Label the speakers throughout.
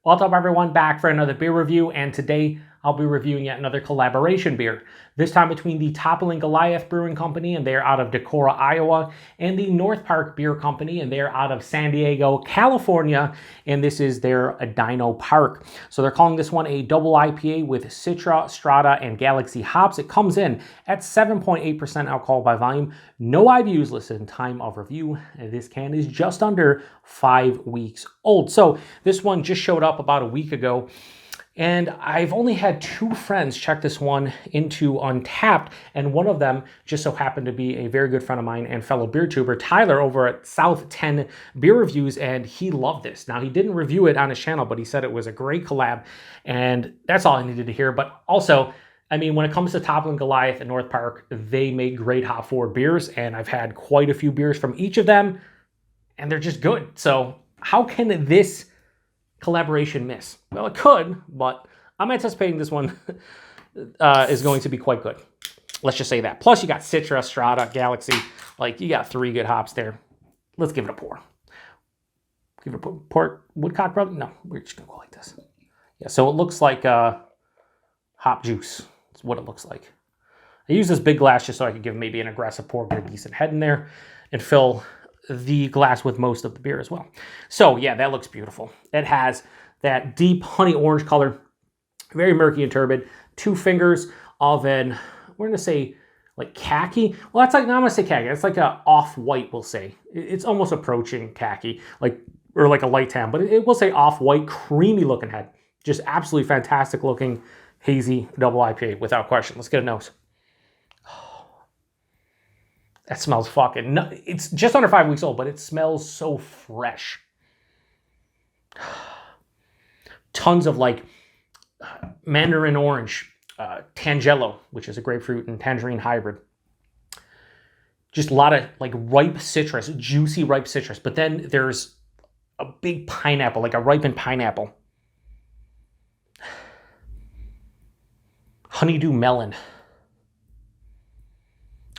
Speaker 1: What's up, everyone? Back for another beer review, and today I'll be reviewing yet another collaboration beer. This time between the Toppling Goliath Brewing Company, and they're out of Decorah, Iowa, and the North Park Beer Company, and they're out of San Diego, California, and this is their Dino Park. So they're calling this one a Double IPA with Citra, Strata, and Galaxy hops. It comes in at 7.8% alcohol by volume. No IBUs listed in time of review. This can is just under 5 weeks old. So this one just showed up about a week ago. And I've only had 2 friends check this one into Untappd, and one of them just so happened to be a very good friend of mine and fellow beer tuber, Tyler, over at South 10 Beer Reviews, and he loved this. Now, he didn't review it on his channel, but he said it was a great collab, and that's all I needed to hear. But also, I mean, when it comes to Toppling Goliath and North Park, they make great hop-forward beers, and I've had quite a few beers from each of them, and they're just good. So how can this collaboration miss? Well, it could, but I'm anticipating this one is going to be quite good. Let's just say that. Plus, you got Citra, Strata, Galaxy. Like, you got 3 good hops there. Let's give it a pour. Give it a pour. Woodcock Brother? No, we're just going to go like this. Yeah, so it looks like hop juice. That's what it looks like. I use this big glass just so I could give maybe an aggressive pour, get a decent head in there, and fill the glass with most of the beer as well. So yeah, that looks beautiful. It has that deep honey orange color, very murky and turbid. 2 fingers of an, we're gonna say like khaki. Well, that's like, no, I'm gonna say khaki. It's like a off-white, we'll say. It's almost approaching khaki, like, or like a light tan, but it will say off-white, creamy looking head. Just absolutely fantastic looking, hazy double IPA without question. Let's get a nose. That smells fucking, it's just under 5 weeks old, but it smells so fresh. Tons of like mandarin orange, tangelo, which is a grapefruit and tangerine hybrid. Just a lot of like ripe citrus, juicy ripe citrus. But then there's a big pineapple, like a ripened pineapple. Honeydew melon.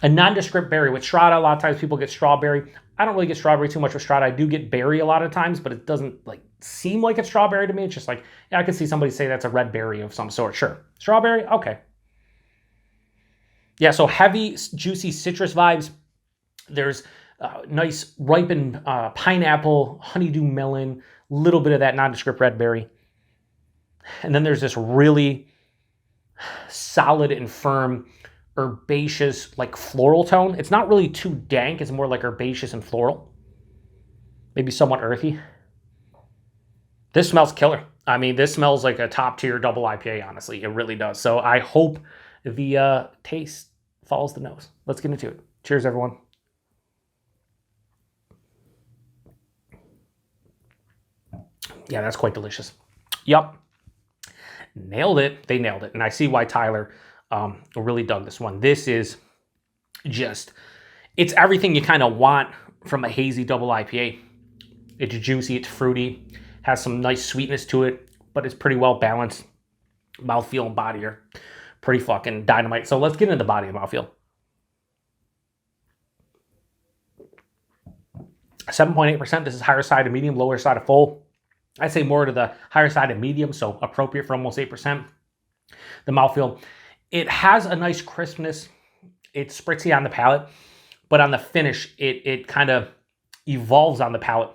Speaker 1: A nondescript berry. With Strata, a lot of times people get strawberry. I don't really get strawberry too much with Strata. I do get berry a lot of times, but it doesn't like seem like it's strawberry to me. It's just like, yeah, I can see somebody say that's a red berry of some sort. Sure. Strawberry? Okay. Yeah, so heavy, juicy citrus vibes. There's nice ripened pineapple, honeydew melon, little bit of that nondescript red berry. And then there's this really solid and firm herbaceous, like floral tone. It's not really too dank. It's more like herbaceous and floral. Maybe somewhat earthy. This smells killer. I mean, this smells like a top tier double IPA, honestly. It really does. So I hope the taste follows the nose. Let's get into it. Cheers, everyone. Yeah, that's quite delicious. Yup. Nailed it. They nailed it. And I see why Tyler really dug this one. This is just, it's everything you kind of want from a hazy double IPA. It's juicy, it's fruity, has some nice sweetness to it, but it's pretty well balanced. Mouthfeel and body are pretty fucking dynamite. So let's get into the body and mouthfeel. 7.8%. This is higher side of medium, lower side of full. I'd say more to the higher side of medium, so appropriate for almost 8%. The mouthfeel, it has a nice crispness. It's spritzy on the palate, but on the finish, it kind of evolves on the palate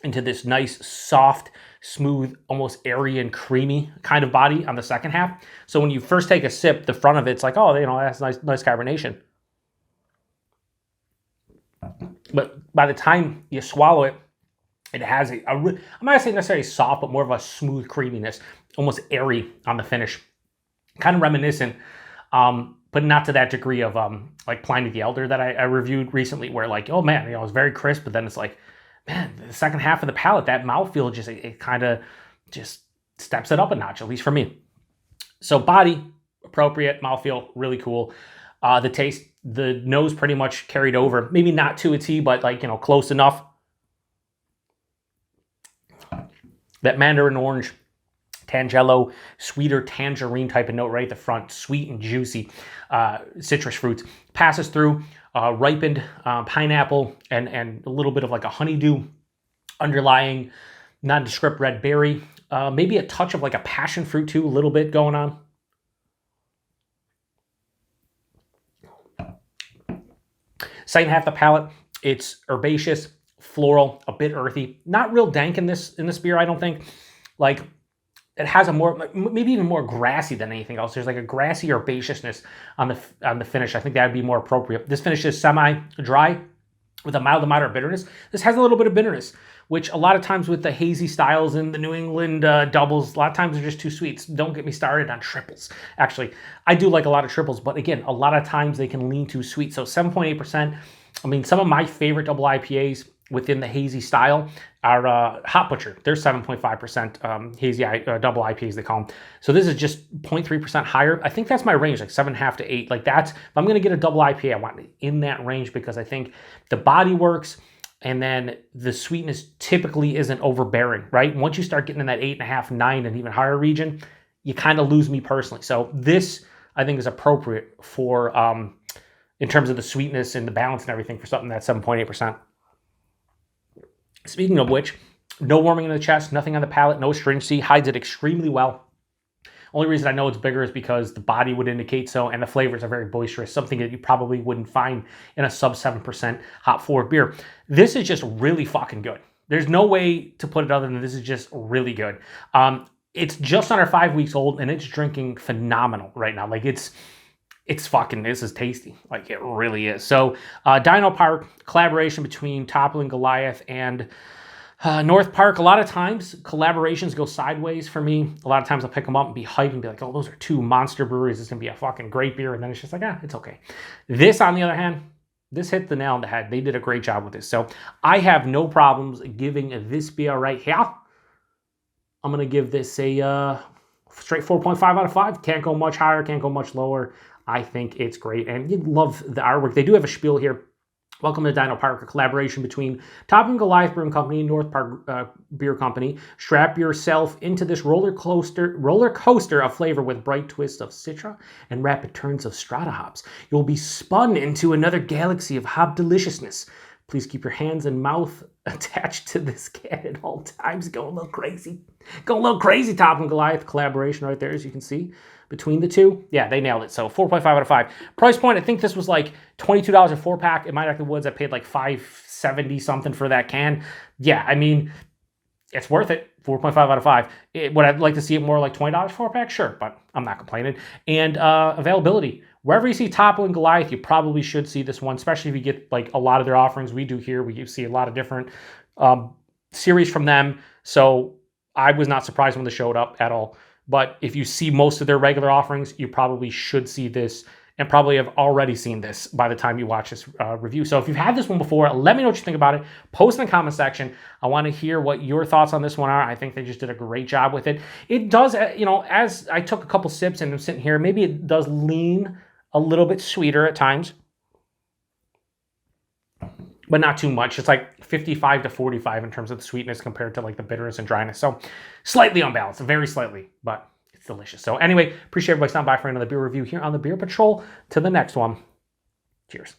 Speaker 1: into this nice, soft, smooth, almost airy and creamy kind of body on the second half. So when you first take a sip, the front of it's like, oh, you know, that's nice carbonation. But by the time you swallow it, it has I'm not going to say necessarily soft, but more of a smooth creaminess, almost airy on the finish. Kind of reminiscent, but not to that degree of like Pliny the Elder that I reviewed recently, where like, oh man, you know, it's very crisp, but then it's like, man, the second half of the palate, that mouthfeel just, it kind of just steps it up a notch, at least for me. So body, appropriate, mouthfeel, really cool. The taste, the nose pretty much carried over, maybe not to a T, but like, you know, close enough. That mandarin orange, tangelo, sweeter tangerine type of note right at the front, sweet and juicy citrus fruits. Passes through ripened pineapple and a little bit of like a honeydew underlying nondescript red berry, maybe a touch of like a passion fruit too, a little bit going on. Second half of the palate, it's herbaceous, floral, a bit earthy, not real dank in this beer, I don't think. Like, it has a more, maybe even more grassy than anything else. There's like a grassy herbaceousness on the finish. I think that would be more appropriate. This finish is semi-dry with a mild to moderate bitterness. This has a little bit of bitterness, which a lot of times with the hazy styles in the New England doubles, a lot of times they're just too sweet. Don't get me started on triples. Actually, I do like a lot of triples, but again, a lot of times they can lean too sweet. So 7.8%. I mean, some of my favorite double IPAs within the hazy style are Hop Butcher. They're 7.5% hazy double IPAs, they call them. So this is just 0.3% higher. I think that's my range, like 7.5 to 8. Like that's, if I'm going to get a double IPA, I want it in that range because I think the body works and then the sweetness typically isn't overbearing, right? Once you start getting in that 8.5, 9, and even higher region, you kind of lose me personally. So this, I think, is appropriate for, in terms of the sweetness and the balance and everything for something that's 7.8%. Speaking of which, no warming in the chest, nothing on the palate, no astringency, hides it extremely well. Only reason I know it's bigger is because the body would indicate so, and the flavors are very boisterous, something that you probably wouldn't find in a sub 7% hop forward beer. This is just really fucking good. There's no way to put it other than this is just really good. It's just under 5 weeks old, and it's drinking phenomenal right now. Like it's fucking, this is tasty. Like it really is. So Dino Park, collaboration between Toppling Goliath and North Park. A lot of times collaborations go sideways for me. A lot of times I'll pick them up and be hyped and be like, oh, those are two monster breweries. It's going to be a fucking great beer. And then it's just like, it's okay. This, on the other hand, this hit the nail on the head. They did a great job with this. So I have no problems giving this beer right here. I'm going to give this a straight 4.5 out of 5. Can't go much higher, can't go much lower. I think it's great, and you love the artwork. They do have a spiel here. Welcome to Dino Park, a collaboration between Toppling Goliath Brewing Company and North Park Beer Company. Strap yourself into this roller coaster of flavor with bright twists of Citra and rapid turns of Strata Hops. You'll be spun into another galaxy of hop deliciousness. Please keep your hands and mouth attached to this can at all times. Go a little crazy. Go a little crazy, Toppling Goliath collaboration right there, as you can see. Between the two, yeah, they nailed it. So 4.5 out of 5. Price point, I think this was like $22 a 4-pack. In my neck of the woods, I paid like $5.70 something for that can. Yeah, I mean, it's worth it. 4.5 out of 5. Would I like to see it more like $20 4-pack? Sure, but I'm not complaining. And availability. Wherever you see Toppling Goliath, you probably should see this one, especially if you get like a lot of their offerings. We do here. We see a lot of different series from them. So I was not surprised when they showed up at all. But if you see most of their regular offerings, you probably should see this and probably have already seen this by the time you watch this review. So if you've had this one before, let me know what you think about it. Post in the comment section. I want to hear what your thoughts on this one are. I think they just did a great job with it. It does, as I took a couple sips and I'm sitting here, maybe it does lean a little bit sweeter at times, but not too much. It's like 55 to 45 in terms of the sweetness compared to like the bitterness and dryness. So slightly unbalanced, very slightly, but it's delicious. So anyway, appreciate everybody stopping by for another beer review here on the Beer Patrol. To the next one, cheers.